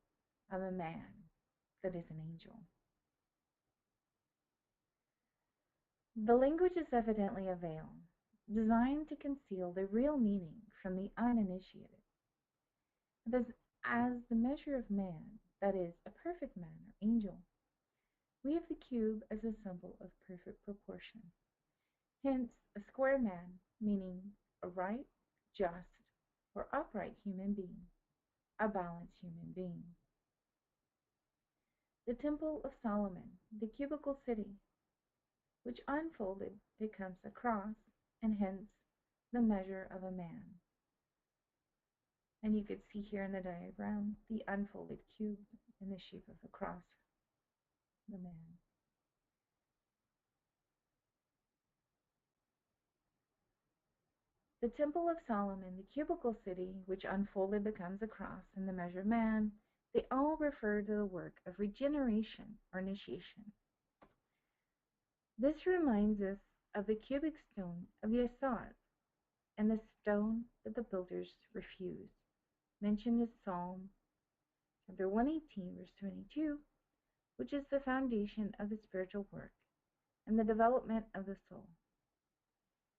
Speaker 1: of a man that is an angel. The language is evidently a veil, designed to conceal the real meaning from the uninitiated. As the measure of man, that is, a perfect man or angel, we have the cube as a symbol of perfect proportion. Hence, a square man, meaning a right, just, or upright human being, a balanced human being. The Temple of Solomon, the cubical city, which unfolded becomes a cross, and hence the measure of a man. And you could see here in the diagram the unfolded cube in the shape of a cross, the man. The Temple of Solomon, the cubical city, which unfolded becomes a cross, and the measure of man, they all refer to the work of regeneration or initiation. This reminds us of the cubic stone of Yesod and the stone that the builders refused, mentioned in Psalm chapter 118, verse 22, which is the foundation of the spiritual work and the development of the soul.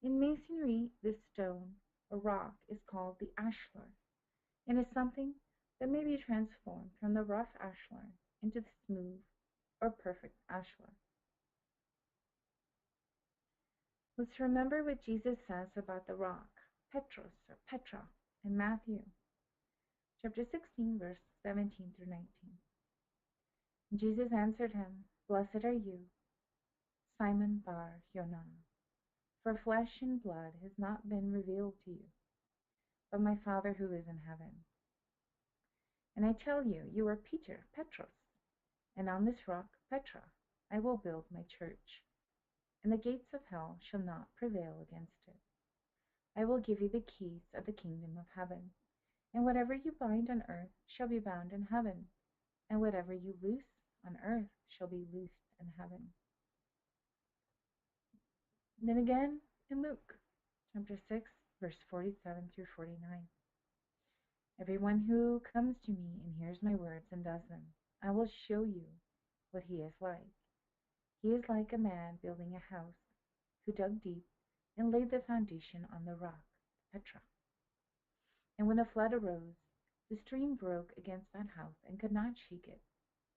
Speaker 1: In Masonry, this stone or rock is called the ashlar, and is something that may be transformed from the rough ashlar into the smooth or perfect ashlar. Let's remember what Jesus says about the rock, Petros or Petra, in Matthew chapter 16, verse 17 through 19. Jesus answered him, "Blessed are you, Simon Bar-Jonah, for flesh and blood has not been revealed to you, but my Father who is in heaven. And I tell you, you are Peter, Petros, and on this rock, Petra, I will build my church, and the gates of hell shall not prevail against it. I will give you the keys of the kingdom of heaven, and whatever you bind on earth shall be bound in heaven, and whatever you loose on earth shall be loosed in heaven." And then again in Luke chapter 6, verse 47 through 49. "Everyone who comes to me and hears my words and does them, I will show you what he is like. He is like a man building a house who dug deep and laid the foundation on the rock, Petra. And when a flood arose, the stream broke against that house and could not shake it,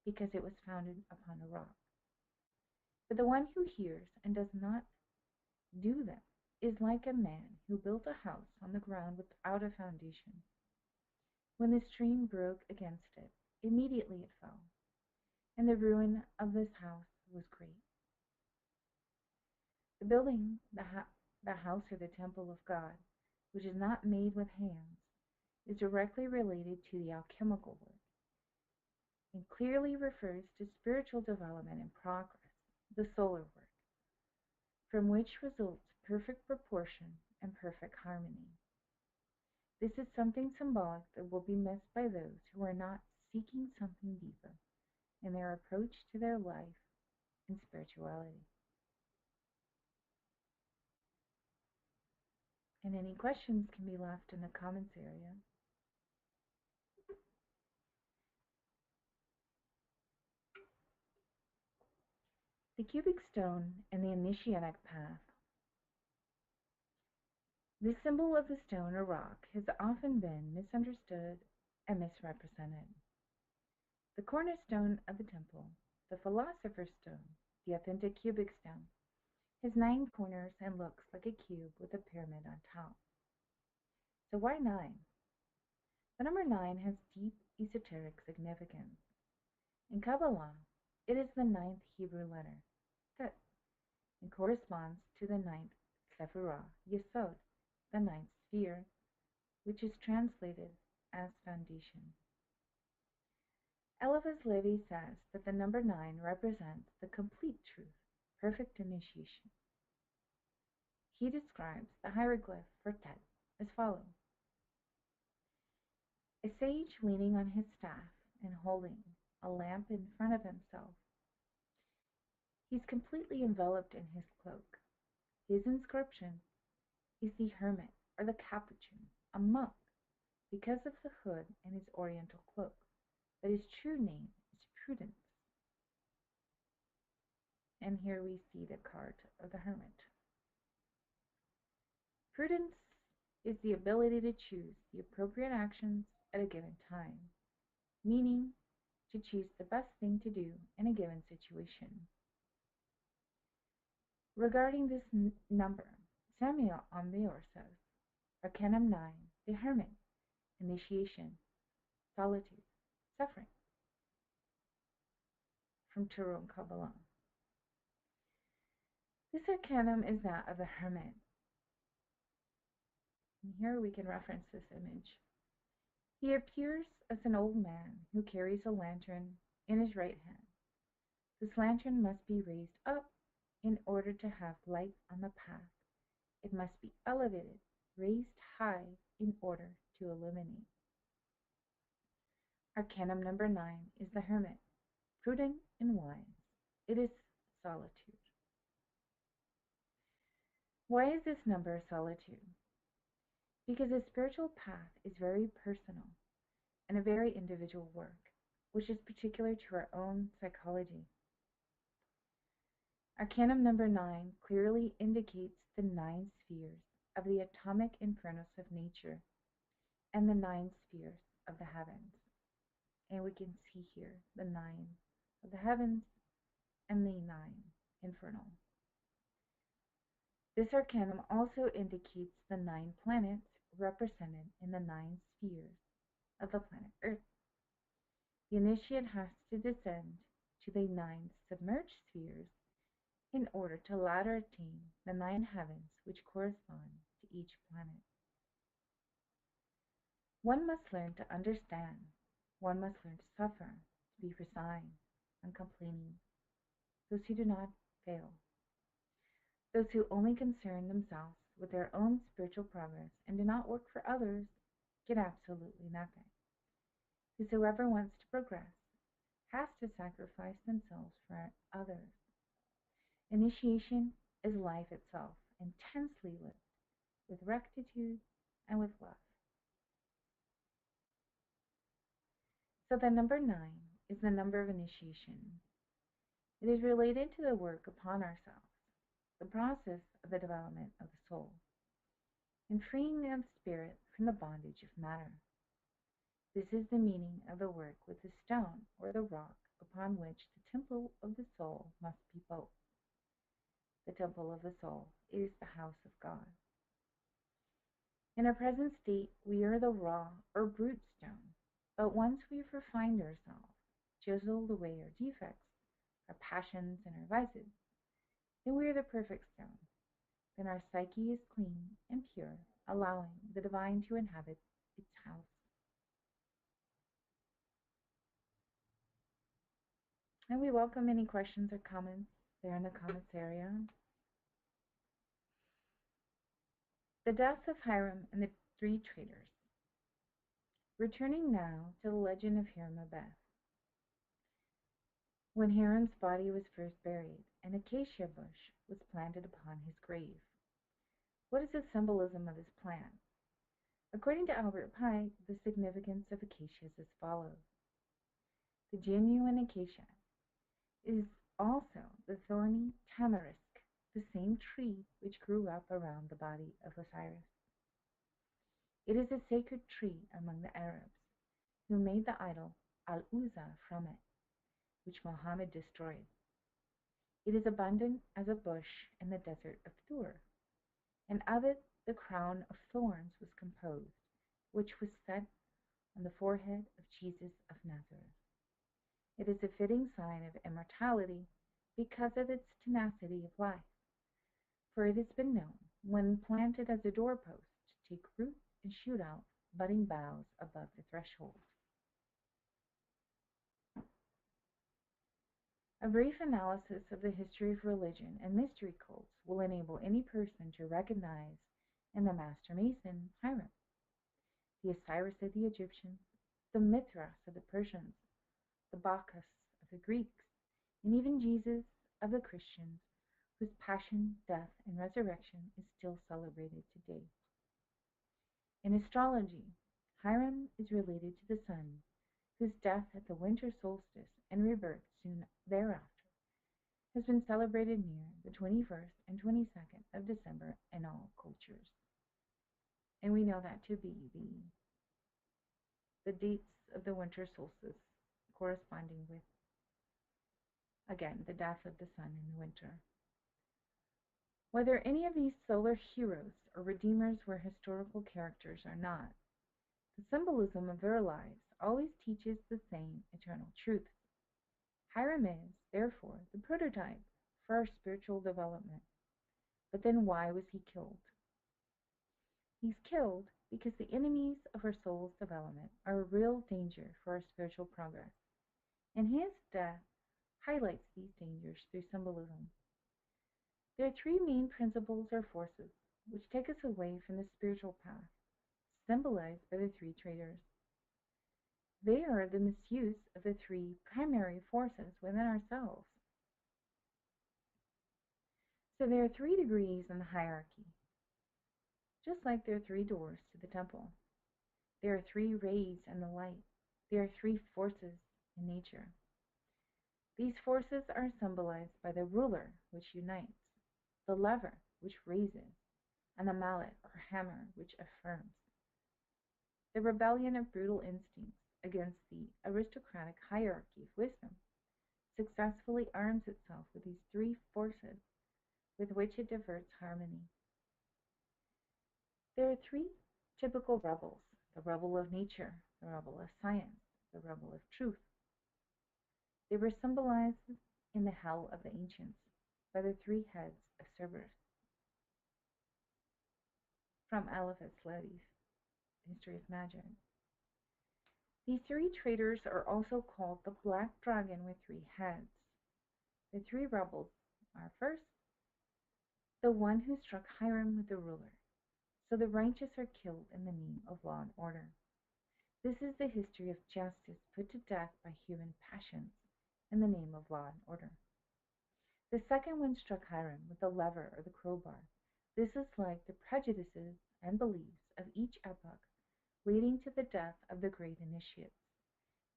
Speaker 1: because it was founded upon a rock. But the one who hears and does not do them is like a man who built a house on the ground without a foundation. When the stream broke against it, immediately it fell, and the ruin of this house was great." The building, the house or the temple of God, which is not made with hands, is directly related to the alchemical work, and clearly refers to spiritual development and progress, the solar work, from which results perfect proportion and perfect harmony. This is something symbolic that will be missed by those who are not seeking something deeper in their approach to their life and spirituality. And any questions can be left in the comments area. The cubic stone and the initiatic path. This symbol of the stone or rock has often been misunderstood and misrepresented. The cornerstone of the temple, the philosopher's stone, the authentic cubic stone, has 9 corners and looks like a cube with a pyramid on top. So why 9? The number 9 has deep esoteric significance. In Kabbalah, it is the 9th Hebrew letter, Tet, and corresponds to the 9th Sephirah, Yesod, the 9th sphere, which is translated as foundation. Eliphas Levi says that the number 9 represents the complete truth, perfect initiation. He describes the hieroglyph for Tet as follows: a sage leaning on his staff and holding a lamp in front of himself. He's completely enveloped in his cloak. His inscription is the hermit or the capuchin, a monk, because of the hood and his oriental cloak, but his true name is Prudence. And here we see the card of the hermit. Prudence is the ability to choose the appropriate actions at a given time, meaning to choose the best thing to do in a given situation. Regarding this number, Samuel Ambeor says, Arcanum 9, the hermit, initiation, solitude, suffering, from Turon Kabbalah. This arcanum is that of the hermit. And here we can reference this image. He appears as an old man who carries a lantern in his right hand. This lantern must be raised up in order to have light on the path. It must be elevated, raised high in order to illuminate. Arcanum number 9 is the hermit, prudent and wise. It is solitude. Why is this number solitude? Because the spiritual path is very personal and a very individual work, which is particular to our own psychology. Arcanum number 9 clearly indicates the 9 spheres of the atomic infernos of nature and the 9 spheres of the heavens. And we can see here the 9 of the heavens and the 9 infernal. This arcanum also indicates the 9 planets represented in the 9 spheres of the planet Earth. The initiate has to descend to the 9 submerged spheres in order to later attain the 9 heavens which correspond to each planet. One must learn to understand. One must learn to suffer, to be resigned, uncomplaining. Those who do not fail. Those who only concern themselves with their own spiritual progress and do not work for others get absolutely nothing. Whosoever wants to progress has to sacrifice themselves for others. Initiation is life itself, intensely lived, with rectitude and with love. So the number 9 is the number of initiation. It is related to the work upon ourselves, the process of the development of the soul, and freeing the spirit from the bondage of matter. This is the meaning of the work with the stone or the rock upon which the temple of the soul must be built. The temple of the soul is the house of God. In our present state, we are the raw or brute stone, but once we've refined ourselves, chiseled away our defects, our passions, and our vices, then we are the perfect stone. Then our psyche is clean and pure, allowing the divine to inhabit its house. And we welcome any questions or comments there in the comments area. The death of Hiram and the 3 traitors. Returning now to the legend of Hiram Abbey. When Hiram's body was first buried, an acacia bush was planted upon his grave. What is the symbolism of this plant? According to Albert Pike, the significance of acacias is as follows. The genuine acacia is also the thorny tamarisk, the same tree which grew up around the body of Osiris. It is a sacred tree among the Arabs, who made the idol Al-Uzza from it, which Muhammad destroyed. It is abundant as a bush in the desert of Thur, and of it the crown of thorns was composed, which was set on the forehead of Jesus of Nazareth. It is a fitting sign of immortality because of its tenacity of life, for it has been known, when planted as a doorpost, to take root and shoot out budding boughs above the threshold. A brief analysis of the history of religion and mystery cults will enable any person to recognize in the Master Mason Hiram, the Osiris of the Egyptians, the Mithras of the Persians, the Bacchus of the Greeks, and even Jesus of the Christians, whose passion, death, and resurrection is still celebrated today. In astrology, Hiram is related to the sun, whose death at the winter solstice and rebirth soon thereafter has been celebrated near the 21st and 22nd of December in all cultures. And we know that to be the dates of the winter solstice corresponding with, again, the death of the sun in the winter. Whether any of these solar heroes or redeemers were historical characters or not, the symbolism of their lives always teaches the same eternal truth. Hiram is, therefore, the prototype for our spiritual development. But then why was he killed? He's killed because the enemies of our soul's development are a real danger for our spiritual progress, and his death highlights these dangers through symbolism. There are 3 main principles or forces which take us away from the spiritual path, symbolized by the 3 traitors. They are the misuse of the 3 primary forces within ourselves. So there are 3 degrees in the hierarchy, just like there are 3 doors to the temple. There are 3 rays in the light. There are 3 forces in nature. These forces are symbolized by the ruler, which unites, the lever, which raises, and the mallet or hammer, which affirms. The rebellion of brutal instincts against the aristocratic hierarchy of wisdom successfully arms itself with these 3 forces, with which it diverts harmony. There are three typical rebels: the rebel of nature, the rebel of science, the rebel of truth. They were symbolized in the hell of the ancients by the three heads of Cerberus. From Eliphas Levi's History of Magic. These three traitors are also called the Black Dragon with three heads. The three rebels are: first, the one who struck Hiram with the ruler, so the righteous are killed in the name of law and order. This is the history of justice put to death by human passions in the name of law and order. The second one struck Hiram with the lever or the crowbar. This is like the prejudices and beliefs of each epoch, leading to the death of the great initiates.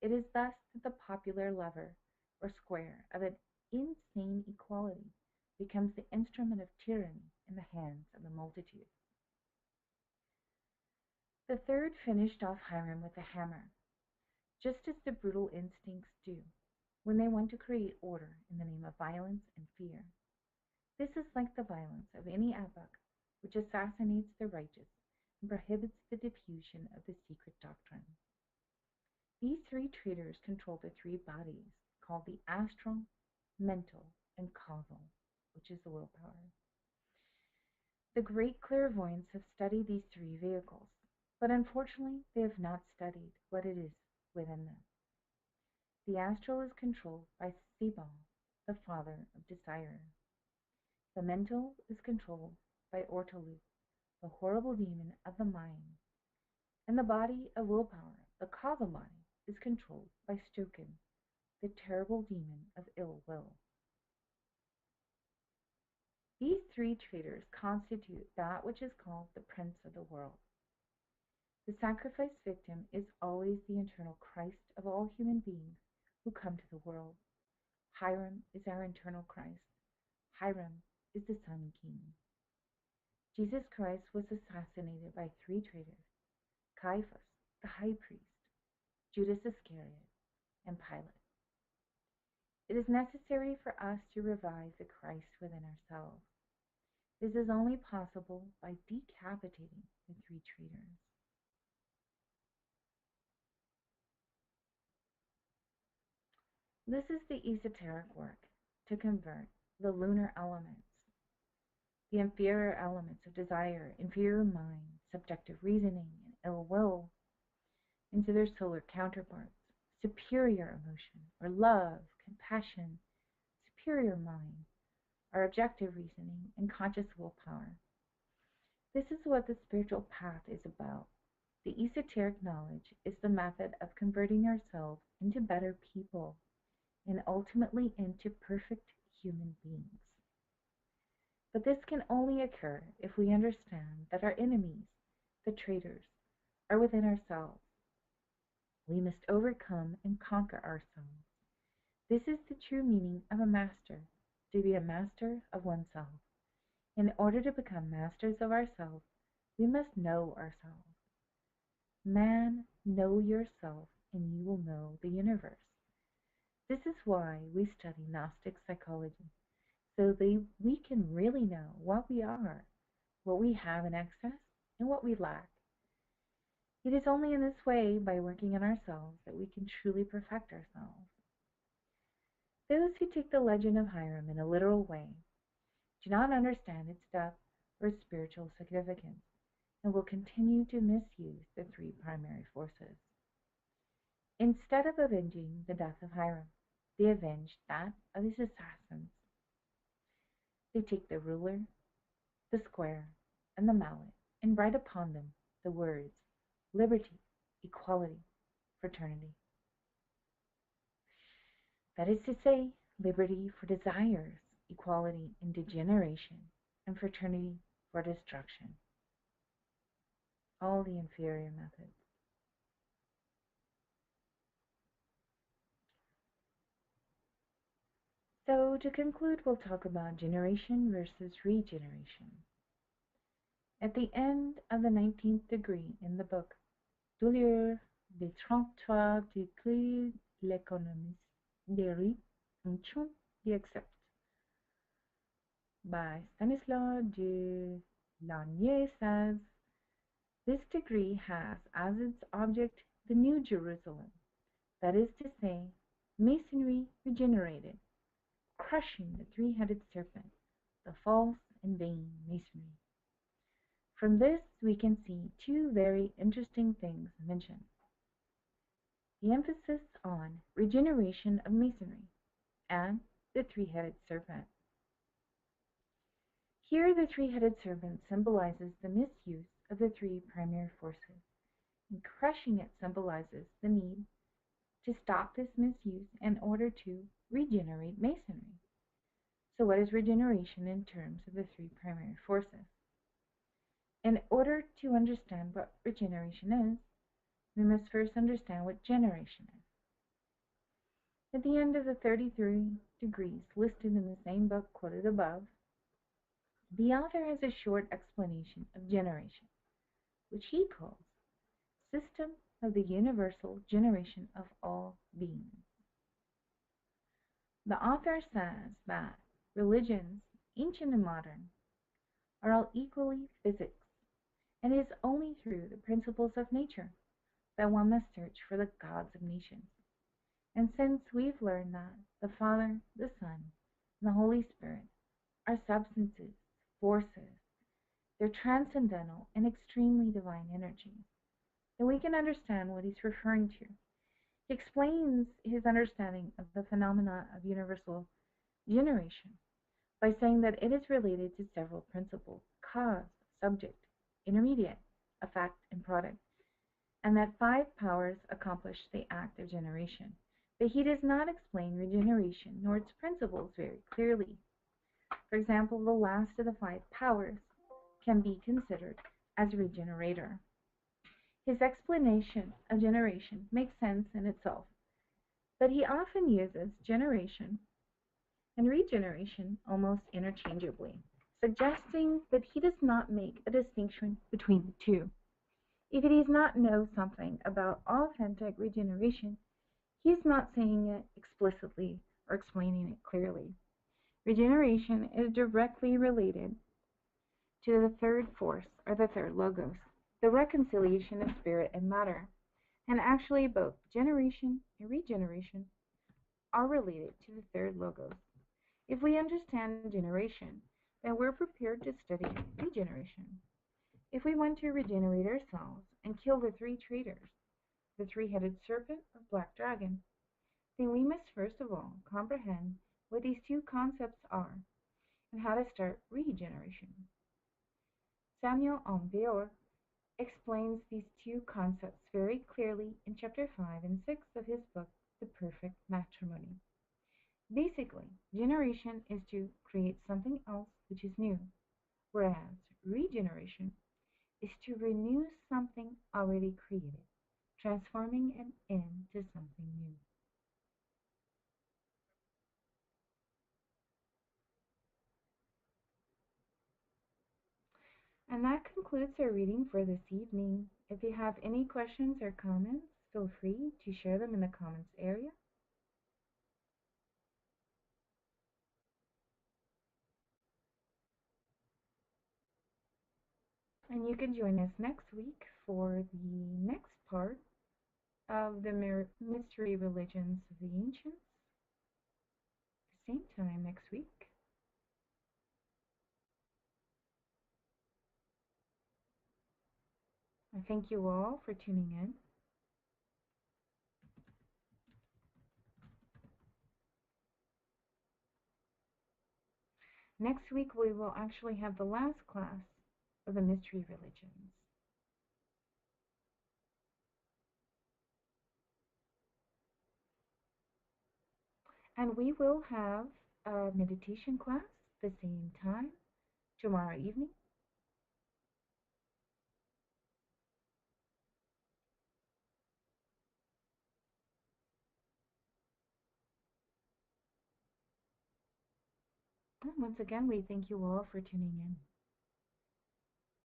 Speaker 1: It is thus that the popular lever or square of an insane equality becomes the instrument of tyranny in the hands of the multitude. The third finished off Hiram with a hammer, just as the brutal instincts do when they want to create order in the name of violence and fear. This is like the violence of any epoch which assassinates the righteous and prohibits the diffusion of the secret doctrine. These three traitors control the three bodies called the astral, mental, and causal, which is the willpower. The great clairvoyants have studied these three vehicles, but unfortunately they have not studied what it is within them. The astral is controlled by Sebal, the father of desire. The mental is controlled by Ortalu, the horrible demon of the mind. And the body of willpower, the causal body, is controlled by Stoken, the terrible demon of ill will. These three traitors constitute that which is called the prince of the world. The sacrifice victim is always the internal Christ of all human beings who come to the world. Hiram is our internal Christ. Hiram is the Sun King. Jesus Christ was assassinated by three traitors: Caiaphas, the high priest, Judas Iscariot, and Pilate. It is necessary for us to revive the Christ within ourselves. This is only possible by decapitating the three traitors. This is the esoteric work to convert the lunar elements, the inferior elements of desire, inferior mind, subjective reasoning, and ill will, into their solar counterparts: superior emotion, or love, compassion, superior mind, our objective reasoning, and conscious willpower. This is what the spiritual path is about. The esoteric knowledge is the method of converting ourselves into better people and ultimately into perfect human beings. But this can only occur if we understand that our enemies, the traitors, are within ourselves. We must overcome and conquer ourselves. This is the true meaning of a master, to be a master of oneself. In order to become masters of ourselves, we must know ourselves. Man, know yourself, and you will know the universe. This is why we study Gnostic psychology, so that we can really know what we are, what we have in excess, and what we lack. It is only in this way, by working on ourselves, that we can truly perfect ourselves. Those who take the legend of Hiram in a literal way do not understand its depth or its spiritual significance, and will continue to misuse the three primary forces. Instead of avenging the death of Hiram, they avenge that of his assassins. They take the ruler, the square, and the mallet, and write upon them the words liberty, equality, fraternity. That is to say, liberty for desires, equality in degeneration, and fraternity for destruction. All the inferior methods. So to conclude, we'll talk about generation versus regeneration. At the end of the 19th degree in the book Du livre des 33 Degrees de l'économiste des rites, un chant d'y accept. by Stanislaw de Lanier says, this degree has as its object the New Jerusalem, that is to say, Masonry regenerated, crushing the three-headed serpent, the false and vain Masonry. From this we can see two very interesting things mentioned. The emphasis on regeneration of Masonry and the three-headed serpent. Here the three-headed serpent symbolizes the misuse of the three primary forces, and crushing it symbolizes the need to stop this misuse in order to regenerate Masonry. So what is regeneration in terms of the three primary forces? In order to understand what regeneration is, we must first understand what generation is. At the end of the 33 degrees listed in the same book quoted above, the author has a short explanation of generation, which he calls system of the universal generation of all beings. The author says that religions, ancient and modern, are all equally physics, and it is only through the principles of nature that one must search for the gods of nations. And since we've learned that the Father, the Son, and the Holy Spirit are substances, forces, they're transcendental and extremely divine energies, then we can understand what he's referring to. He explains his understanding of the phenomena of universal generation by saying that it is related to several principles: cause, subject, intermediate, effect, and product, and that 5 powers accomplish the act of generation. But he does not explain regeneration nor its principles very clearly. For example, the last of the 5 powers can be considered as a regenerator. His explanation of generation makes sense in itself, but he often uses generation and regeneration almost interchangeably, suggesting that he does not make a distinction between the two. If he does not know something about authentic regeneration, he is not saying it explicitly or explaining it clearly. Regeneration is directly related to the third force, or the third logos, the reconciliation of spirit and matter. And actually both generation and regeneration are related to the third logos. If we understand generation, then we're prepared to study regeneration. If we want to regenerate ourselves and kill the 3 traitors, the 3-headed serpent or black dragon, then we must first of all comprehend what these 2 concepts are and how to start regeneration. Samuel Aumbior explains these 2 concepts very clearly in chapter 5 and 6 of his book, The Perfect Matrimony. Basically, generation is to create something else which is new, whereas regeneration is to renew something already created, transforming it into something new. And that concludes our reading for this evening. If you have any questions or comments, feel free to share them in the comments area. And you can join us next week for the next part of the mystery religions of the ancients. Same time next week. I thank you all for tuning in. Next week we will actually have the last class of the mystery religions. And we will have a meditation class the same time tomorrow evening. And once again, we thank you all for tuning in.